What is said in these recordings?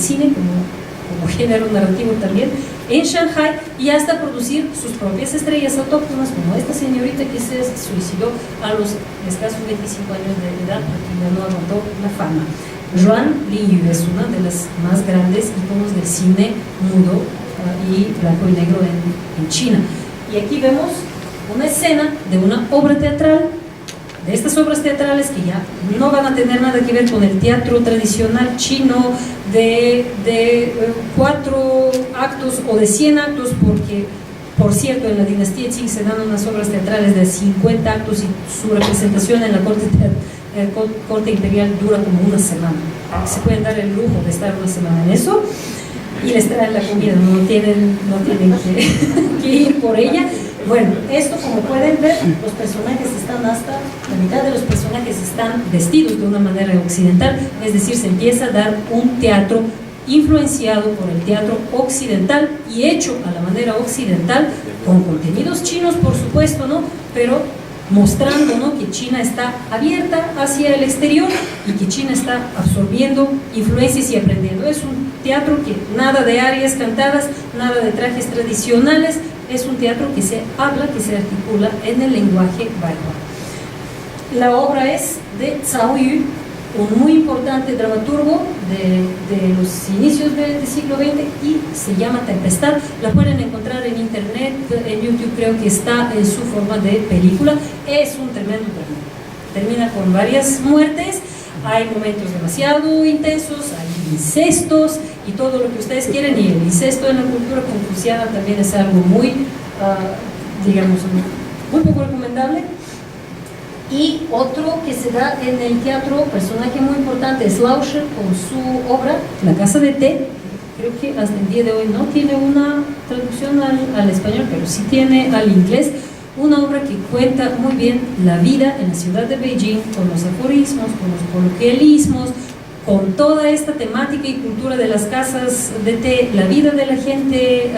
cine como género narrativo también en Shanghai, y hasta producir sus propias estrellas autóctonas, como esta señorita que se suicidó a los escasos 25 años de edad porque ya no aguantó la fama. Yuan Lingyu es una de las más grandes iconos del cine mudo y blanco y negro en China. Y aquí vemos una escena de una obra teatral, de estas obras teatrales que ya no van a tener nada que ver con el teatro tradicional chino de 4 actos o de 100 actos, porque, por cierto, en la dinastía Qing se dan unas obras teatrales de 50 actos y su representación en la corte imperial dura como una semana. Se pueden dar el lujo de estar una semana en eso y les traen la comida, no tienen que ir por ella. Bueno, esto, como pueden ver, los personajes están hasta la mitad de los personajes están vestidos de una manera occidental, es decir, se empieza a dar un teatro influenciado por el teatro occidental y hecho a la manera occidental, con contenidos chinos, por supuesto, ¿no? Pero mostrando, ¿no?, que China está abierta hacia el exterior y que China está absorbiendo influencias y aprendiendo. Es un teatro que nada de arias cantadas, nada de trajes tradicionales, es un teatro que se habla, que se articula en el lenguaje bárbaro. La obra es de Cao Yu, un muy importante dramaturgo de los inicios del siglo XX, y se llama Tempestad. La pueden encontrar en internet, en YouTube creo que está en su forma de película. Es un tremendo drama. Termina con varias muertes, hay momentos demasiado intensos, hay incestos y todo lo que ustedes quieren, y el incesto en la cultura confuciana también es algo muy, digamos, muy poco recomendable. Y otro que se da en el teatro, personaje muy importante, es Lauscher con su obra La Casa de Té. Creo que hasta el día de hoy no tiene una traducción al español, pero sí tiene al inglés. Una obra que cuenta muy bien la vida en la ciudad de Beijing, con los aforismos, con los coloquialismos, con toda esta temática y cultura de las casas de té, la vida de la gente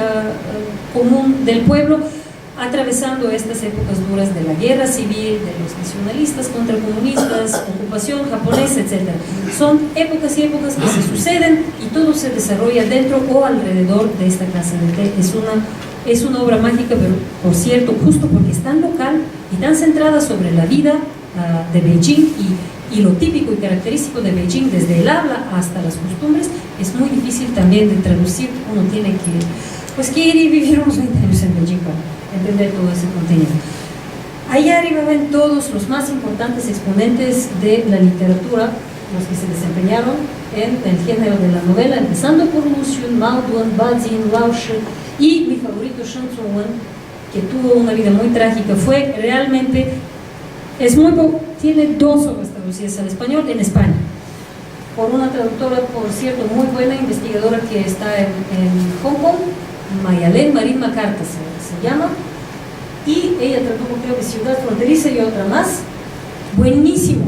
común del pueblo, atravesando estas épocas duras de la guerra civil, de los nacionalistas contra comunistas, ocupación japonesa, etc. Son épocas y épocas que se suceden y todo se desarrolla dentro o alrededor de esta casa de té. Es una obra mágica, pero por cierto, justo porque es tan local y tan centrada sobre la vida de Beijing y lo típico y característico de Beijing, desde el habla hasta las costumbres, es muy difícil también de traducir. Uno tiene que ir y vivir unos 20 años en Beijing para entender todo ese contenido. Allá arriba ven todos los más importantes exponentes de la literatura, los que se desempeñaron en el género de la novela, empezando por Lu Xun, Mao Duan, Bazin, Lauscher y mi favorito Shen Zhongwen, que tuvo una vida muy trágica. Fue realmente, tiene 2 obras traducidas al español en España, por una traductora, por cierto, muy buena, investigadora que está en Hong Kong, Mayalén Marín Macarta se llama, y ella tradujo, creo que Ciudad Fronteriza y otra más. Buenísimo,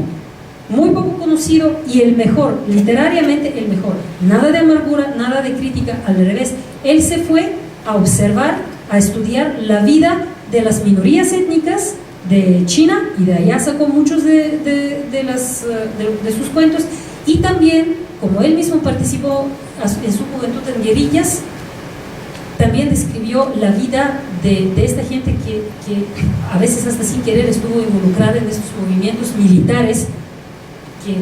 muy poco conocido y el mejor, literariamente el mejor. Nada de amargura, nada de crítica, al revés. Él se fue a observar, a estudiar la vida de las minorías étnicas de China, y de allá sacó muchos de sus cuentos, y también, como él mismo participó en su juventud en guerrillas, también describió la vida de esta gente que a veces hasta sin querer estuvo involucrada en estos movimientos militares que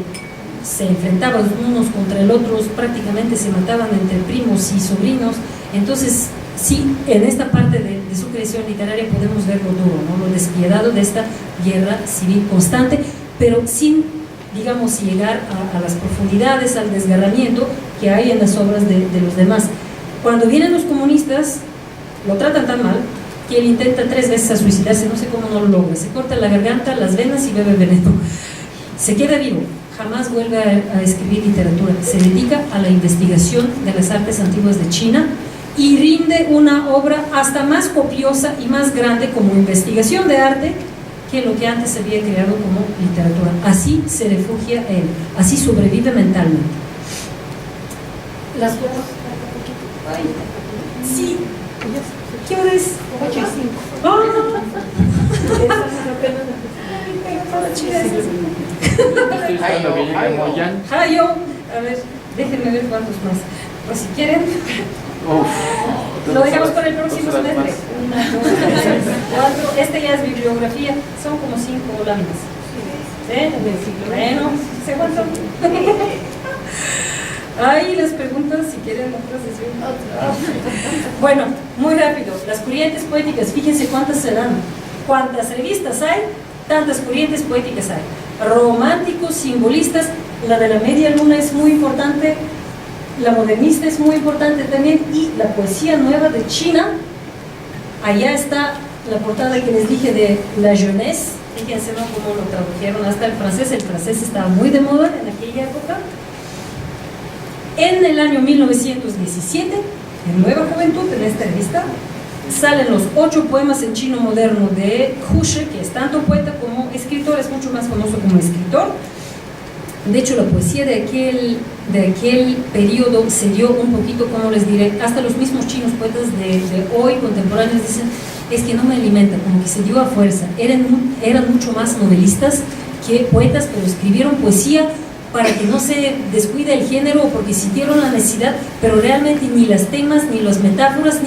se enfrentaban unos contra el otro, prácticamente se mataban entre primos y sobrinos. Entonces, sí, en esta parte de su creación literaria podemos ver lo duro, ¿no?, lo despiadado de esta guerra civil constante, pero sin, digamos, llegar a las profundidades, al desgarramiento que hay en las obras de los demás. Cuando vienen los comunistas, lo tratan tan mal que él intenta 3 veces a suicidarse, no sé cómo no lo logra. Se corta la garganta, las venas y bebe veneno. Se queda vivo, jamás vuelve a escribir literatura. Se dedica a la investigación de las artes antiguas de China y rinde una obra hasta más copiosa y más grande como investigación de arte que lo que antes se había creado como literatura. Así se refugia él, así sobrevive mentalmente. Las cosas... Ay, sí. ¿Qué hora es? 8:05. ¡Ah! A ver, déjenme ver cuántos más. Pues si quieren, lo dejamos para el próximo semestre. Este ya es bibliografía, son como 5 láminas. ¿Sí? Bueno, ¿se aguantan? Ahí las preguntas, si quieren otra sesión. Bueno, muy rápido. Las corrientes poéticas, fíjense cuántas se dan. Cuántas revistas hay, tantas corrientes poéticas hay. Románticos, simbolistas, la de la media luna es muy importante, la modernista es muy importante también, y la poesía nueva de China. Allá está la portada que les dije de La Jeunesse. Fíjense, ¿no?, cómo lo tradujeron hasta el francés estaba muy de moda en aquella época. En el año 1917, en Nueva Juventud, en esta revista, salen los 8 poemas en chino moderno de Hu Shi, que es tanto poeta como escritor, es mucho más famoso como escritor. De hecho, la poesía de aquel periodo se dio un poquito, como les diré, hasta los mismos chinos poetas de hoy, contemporáneos, dicen, es que no me alimenta, como que se dio a fuerza. Eran mucho más novelistas que poetas, pero escribieron poesía para que no se descuide el género, porque sintieron la necesidad, pero realmente ni las temas, ni las metáforas,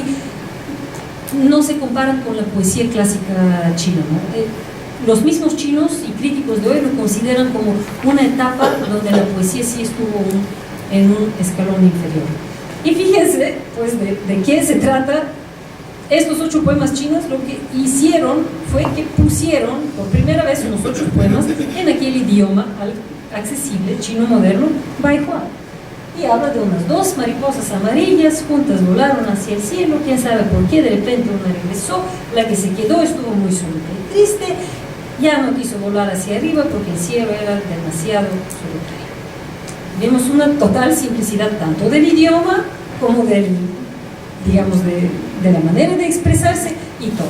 no se comparan con la poesía clásica china, ¿no? Los mismos chinos y críticos de hoy lo consideran como una etapa donde la poesía sí estuvo en un escalón inferior. Y fíjense, pues, de qué se trata. Estos 8 poemas chinos lo que hicieron fue que pusieron por primera vez unos 8 poemas en aquel idioma accesible, chino moderno, Baihua. Y habla de unas 2 mariposas amarillas, juntas volaron hacia el cielo, quién sabe por qué, de repente una regresó, la que se quedó estuvo muy solita y triste, ya no quiso volar hacia arriba porque el cielo era demasiado solitario. Vemos una total simplicidad tanto del idioma como digamos, de la manera de expresarse y todo.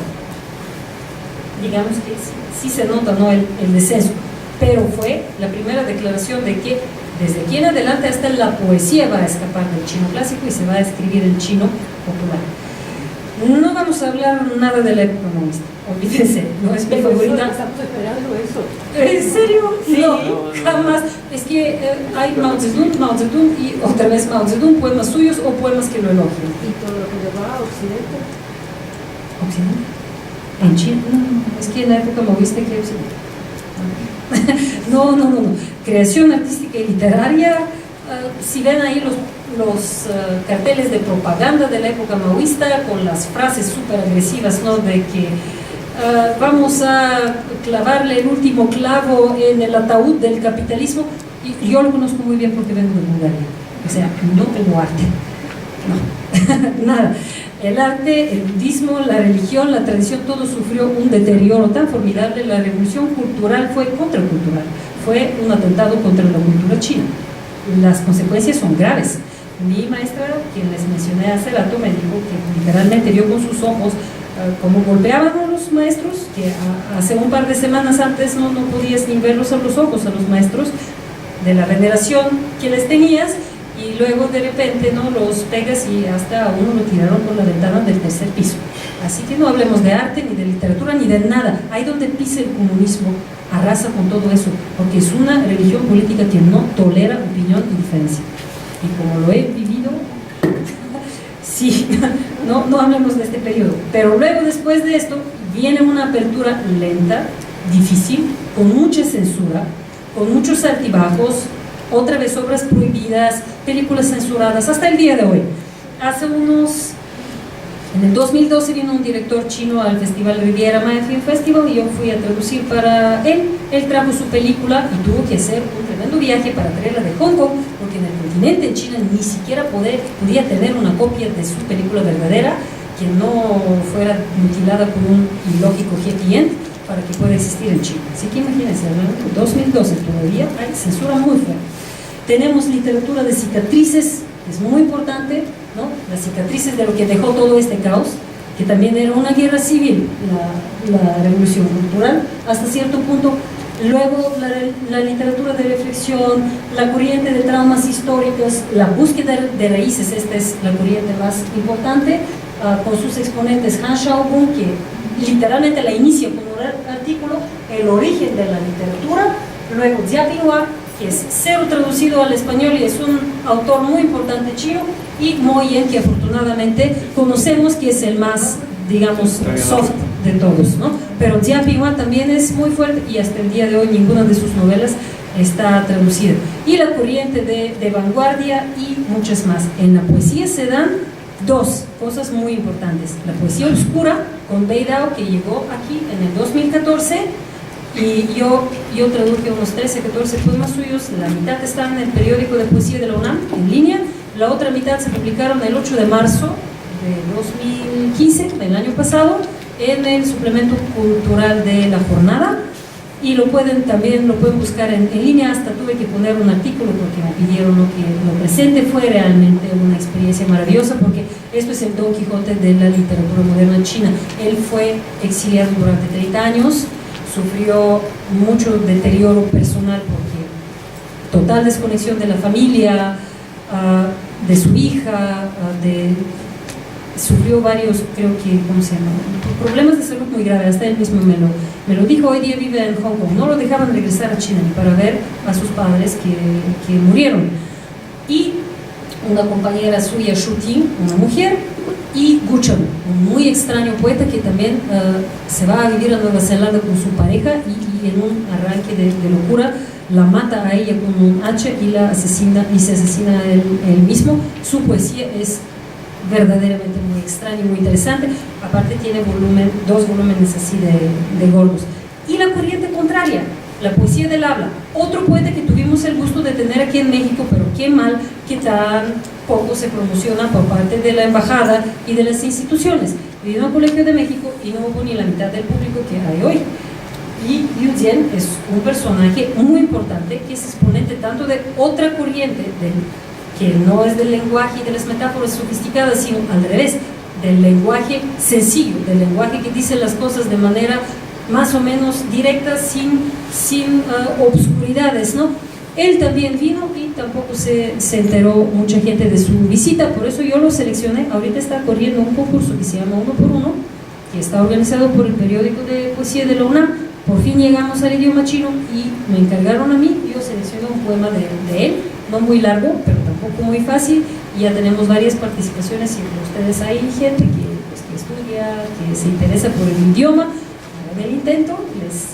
Digamos que sí se nota, ¿no?, el descenso, pero fue la primera declaración de que desde aquí en adelante hasta la poesía va a escapar del chino clásico y se va a escribir el chino popular. No vamos a hablar nada de la época maoísta, olvídense, no es mi favorita. Estamos esperando eso. ¿En serio? Sí. No, jamás. Es que hay Mao Zedong y otra vez Mao Zedong, poemas suyos o poemas que lo elogian. ¿Y todo lo que le va a Occidente? ¿Occidente? ¿En China? No, es que en la época maoísta, ¿qué Occidente? No. Creación artística y literaria. Si ven ahí los carteles de propaganda de la época maoísta con las frases súper agresivas, ¿no?, de que vamos a clavarle el último clavo en el ataúd del capitalismo. Y yo lo conozco muy bien porque vengo de Bulgaria, o sea, no tengo arte, no, nada. El arte, el budismo, la religión, la tradición, todo sufrió un deterioro tan formidable. La revolución cultural fue contracultural, fue un atentado contra la cultura china. Las consecuencias son graves. Mi maestra, quien les mencioné hace rato, me dijo que literalmente vio con sus ojos cómo golpeaban a los maestros, que hace un par de semanas antes no podías ni verlos a los ojos a los maestros, de la veneración que les tenías, y luego de repente no los pegas y hasta a uno lo tiraron por la ventana del 3er piso. Así que no hablemos de arte, ni de literatura, ni de nada. Ahí donde pisa el comunismo, arrasa con todo eso, porque es una religión política que no tolera opinión y diferencia. Y como lo he vivido, sí, no hablemos de este periodo. Pero luego, después de esto, viene una apertura lenta, difícil, con mucha censura, con muchos altibajos, otra vez obras prohibidas, películas censuradas, hasta el día de hoy. En el 2012 vino un director chino al Festival Riviera Maya Film Festival y yo fui a traducir para él. Él trajo su película y tuvo que hacer un tremendo viaje para traerla de Hong Kong, porque en el continente, en China, ni siquiera podía tener una copia de su película verdadera que no fuera mutilada con un ilógico happy end para que pueda existir en China. Así que imagínense, en 2012 todavía hay censura muy fuerte. Tenemos literatura de cicatrices, que es muy importante, ¿no? Las cicatrices de lo que dejó todo este caos, que también era una guerra civil, la revolución cultural, hasta cierto punto. Luego la literatura de reflexión, la corriente de traumas históricos, la búsqueda de raíces, esta es la corriente más importante, con sus exponentes Han Xiaobun, que literalmente la inicia con un artículo, el origen de la literatura. Luego Jia Pinhua, que es cero traducido al español y es un autor muy importante chino, y Mo Yan, que afortunadamente conocemos que es el más, digamos, soft de todos, ¿no? Pero Jia Pingwan también es muy fuerte y hasta el día de hoy ninguna de sus novelas está traducida. Y la corriente de vanguardia y muchas más. En la poesía se dan dos cosas muy importantes: la poesía oscura con Bei Dao, que llegó aquí en el 2014, y yo traduje unos 13, 14 poemas suyos. La mitad están en el periódico de poesía de la UNAM en línea, la otra mitad se publicaron el 8 de marzo de 2015, el año pasado, en el suplemento cultural de La Jornada, y también lo pueden buscar en línea. Hasta tuve que poner un artículo porque me pidieron que lo presente. Fue realmente una experiencia maravillosa, porque esto es el Don Quijote de la literatura moderna china. Él fue exiliado durante 30 años, sufrió mucho deterioro personal porque total desconexión de la familia, de su hija, sufrió varios, creo que, ¿cómo se llama?, problemas de salud muy graves. Hasta él mismo me lo dijo. Hoy día vive en Hong Kong. No lo dejaban regresar a China ni para ver a sus padres que murieron. Y una compañera suya, Shu Ting, una mujer, y Gu Chen, un muy extraño poeta que también se va a vivir a Nueva Zelanda con su pareja, y en un arranque de locura la mata a ella con un hacha y se asesina él mismo. Su poesía es verdaderamente muy extraño y muy interesante. Aparte tiene dos volúmenes así de gordos. Y la corriente contraria, la poesía del habla, otro poeta que tuvimos el gusto de tener aquí en México, pero qué mal que tan poco se promociona por parte de la embajada y de las instituciones. Vino al Colegio de México y no hubo ni la mitad del público que hay hoy. Y Yu Jian es un personaje muy importante, que es exponente tanto de otra corriente que no es del lenguaje y de las metáforas sofisticadas, sino al revés, del lenguaje sencillo, del lenguaje que dice las cosas de manera más o menos directa, sin obscuridades, ¿no? Él también vino y tampoco se enteró mucha gente de su visita, por eso yo lo seleccioné. Ahorita está corriendo un concurso que se llama Uno por Uno, que está organizado por el periódico de poesía de la UNAM. Por fin llegamos al idioma chino y me encargaron a mí. Yo seleccioné un poema de él, no muy largo, pero tampoco muy fácil, y ya tenemos varias participaciones. Si entre ustedes hay gente que estudia, que se interesa por el idioma, hagan el intento,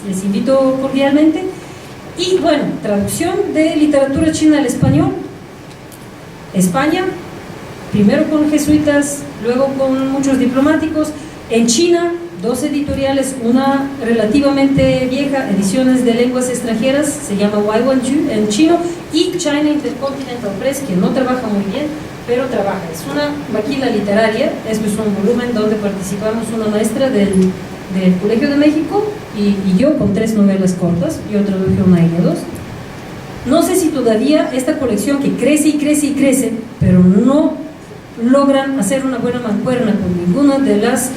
les invito cordialmente. Y bueno, traducción de literatura china al español. España, primero con jesuitas, luego con muchos diplomáticos. En China, 2 editoriales, una relativamente vieja, Ediciones de Lenguas Extranjeras, se llama Waiwanju en chino, y China Intercontinental Press, que no trabaja muy bien, pero trabaja. Es una maquila literaria. Esto es un volumen donde participamos una maestra del Colegio de México y yo, con 3 novelas cortas. Yo traduje una y dos. No sé si todavía esta colección, que crece y crece y crece, pero no logran hacer una buena mancuerna con ninguna de las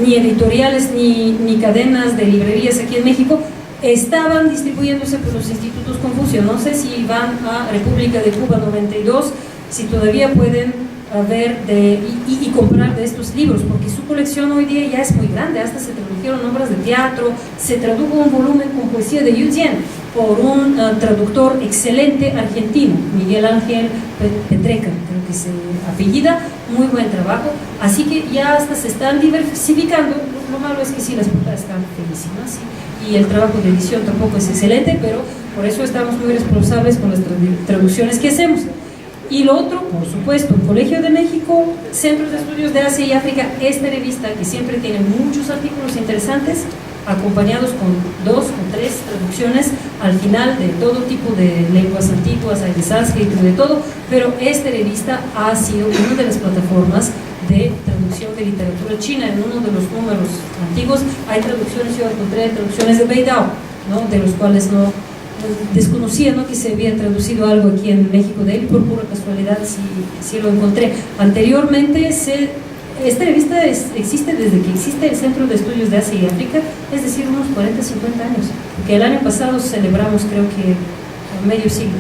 ni editoriales ni cadenas de librerías aquí en México, estaban distribuyéndose por los institutos Confucio. No sé si van a República de Cuba 92, si todavía pueden ver y comprar de estos libros, porque su colección hoy día ya es muy grande. Hasta se tradujeron obras de teatro, se tradujo un volumen con poesía de Yu Jian por un traductor excelente argentino, Miguel Ángel Petreca, creo que se apellida. Muy buen trabajo, así que ya hasta se están diversificando. Lo malo es que sí, las portadas están feísimas, y el trabajo de edición tampoco es excelente, pero por eso estamos muy responsables con las traducciones que hacemos. Y lo otro, por supuesto, el Colegio de México, Centros de Estudios de Asia y África, esta revista que siempre tiene muchos artículos interesantes, acompañados con 2 o 3 traducciones al final de todo tipo de lenguas antiguas, hay de sánscrito y de todo, pero esta revista ha sido una de las plataformas de traducción de literatura china. En uno de los números antiguos hay traducciones, yo encontré traducciones de Bei Dao, ¿no?, de los cuales no desconocía, ¿no?, que se había traducido algo aquí en México de él. Por pura casualidad sí lo encontré. Anteriormente esta revista existe desde que existe el Centro de Estudios de Asia y África, es decir, unos 40, 50 años, porque el año pasado celebramos, creo que medio siglo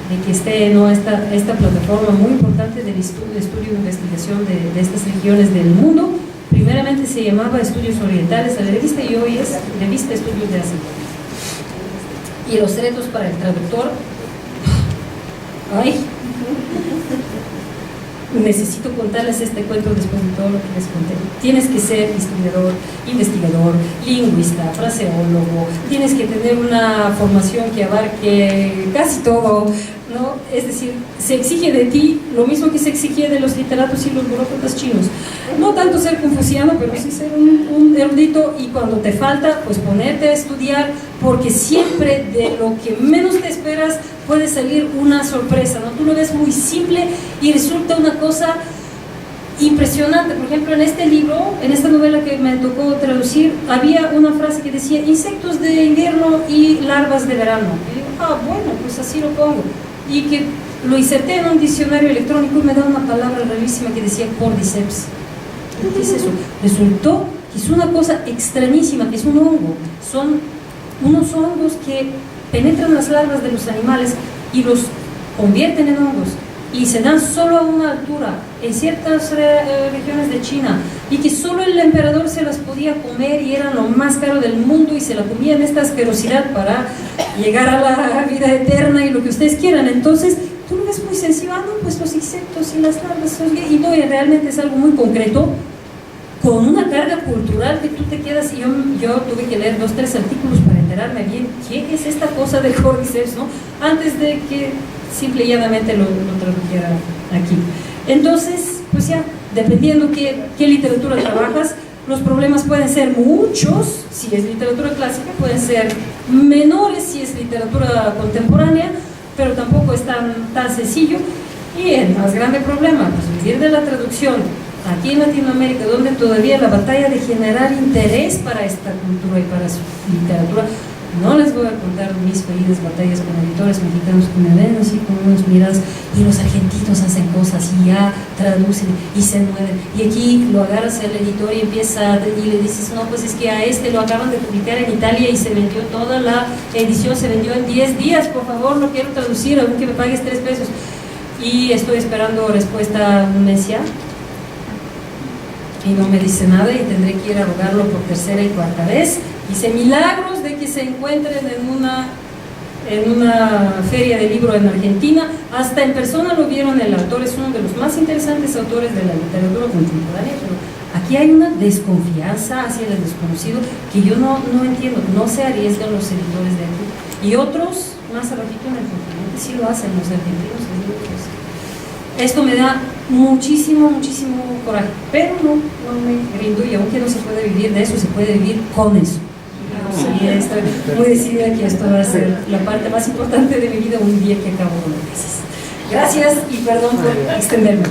de que esté, ¿no?, esta plataforma muy importante del estudio e investigación de estas regiones del mundo. Primeramente se llamaba Estudios Orientales a la revista, y hoy es Revista Estudios de Asia. Y los retos para el traductor, ay, necesito contarles este cuento después de todo lo que les conté. Tienes que ser historiador, investigador, lingüista, fraseólogo, tienes que tener una formación que abarque casi todo, ¿no? Es decir, se exige de ti lo mismo que se exigía de los literatos y los burócratas chinos. No tanto ser confuciano, pero sí ser un erudito, y cuando te falta, pues ponerte a estudiar, porque siempre de lo que menos te esperas puede salir una sorpresa, ¿no? Tú lo ves muy simple y resulta una cosa impresionante. Por ejemplo, en este libro, en esta novela que me tocó traducir, había una frase que decía insectos de invierno y larvas de verano. Y digo, bueno, pues así lo pongo. Y que lo inserté en un diccionario electrónico y me da una palabra rarísima que decía cordyceps. ¿Qué es eso? Resultó que es una cosa extrañísima, que es un hongo. Son unos hongos que penetran las larvas de los animales y los convierten en hongos, y se dan solo a una altura en ciertas regiones de China, y que solo el emperador se las podía comer y eran lo más caro del mundo, y se la comían esta asquerosidad para llegar a la vida eterna y lo que ustedes quieran. Entonces tú lo ves muy sencillo, no, pues los insectos y las larvas, y no, y realmente es algo muy concreto, con una carga cultural que tú te quedas. Y yo tuve que leer 2 o 3 artículos para enterarme bien qué es esta cosa de cordyceps, ¿no? Antes de que simple y llanamente lo tradujera aquí. Entonces, pues ya, dependiendo qué literatura trabajas, los problemas pueden ser muchos. Si es literatura clásica, pueden ser menores si es literatura contemporánea, pero tampoco es tan sencillo. Y el más grande problema, pues vivir de la traducción aquí en Latinoamérica, donde todavía la batalla de generar interés para esta cultura y para su literatura. No les voy a contar mis felices batallas con editores mexicanos que me ven así con unas miradas, y los argentinos hacen cosas y ya traducen y se mueven, y aquí lo agarras al editor y empieza y le dices, no, pues es que a este lo acaban de publicar en Italia y se vendió toda la edición, se vendió en 10 días, por favor, lo quiero traducir, aunque me pagues 3 pesos. Y estoy esperando respuesta un mes ya, y no me dice nada, y tendré que ir a rogarlo por 3ª y 4ª vez. Hice milagros de que se encuentren en una feria de libro en Argentina, hasta en persona lo vieron. El autor es uno de los más interesantes autores de la literatura contemporánea, pero aquí hay una desconfianza hacia el desconocido que yo no entiendo. No se arriesgan los editores de aquí, y otros más abajito en el continente sí lo hacen, los argentinos. Esto me da muchísimo coraje, pero no me rindo, y aunque no se puede vivir de eso, se puede vivir con eso. Y estoy muy decidida que esto va a ser la parte más importante de mi vida un día que acabo la tesis. Gracias y perdón por extenderme.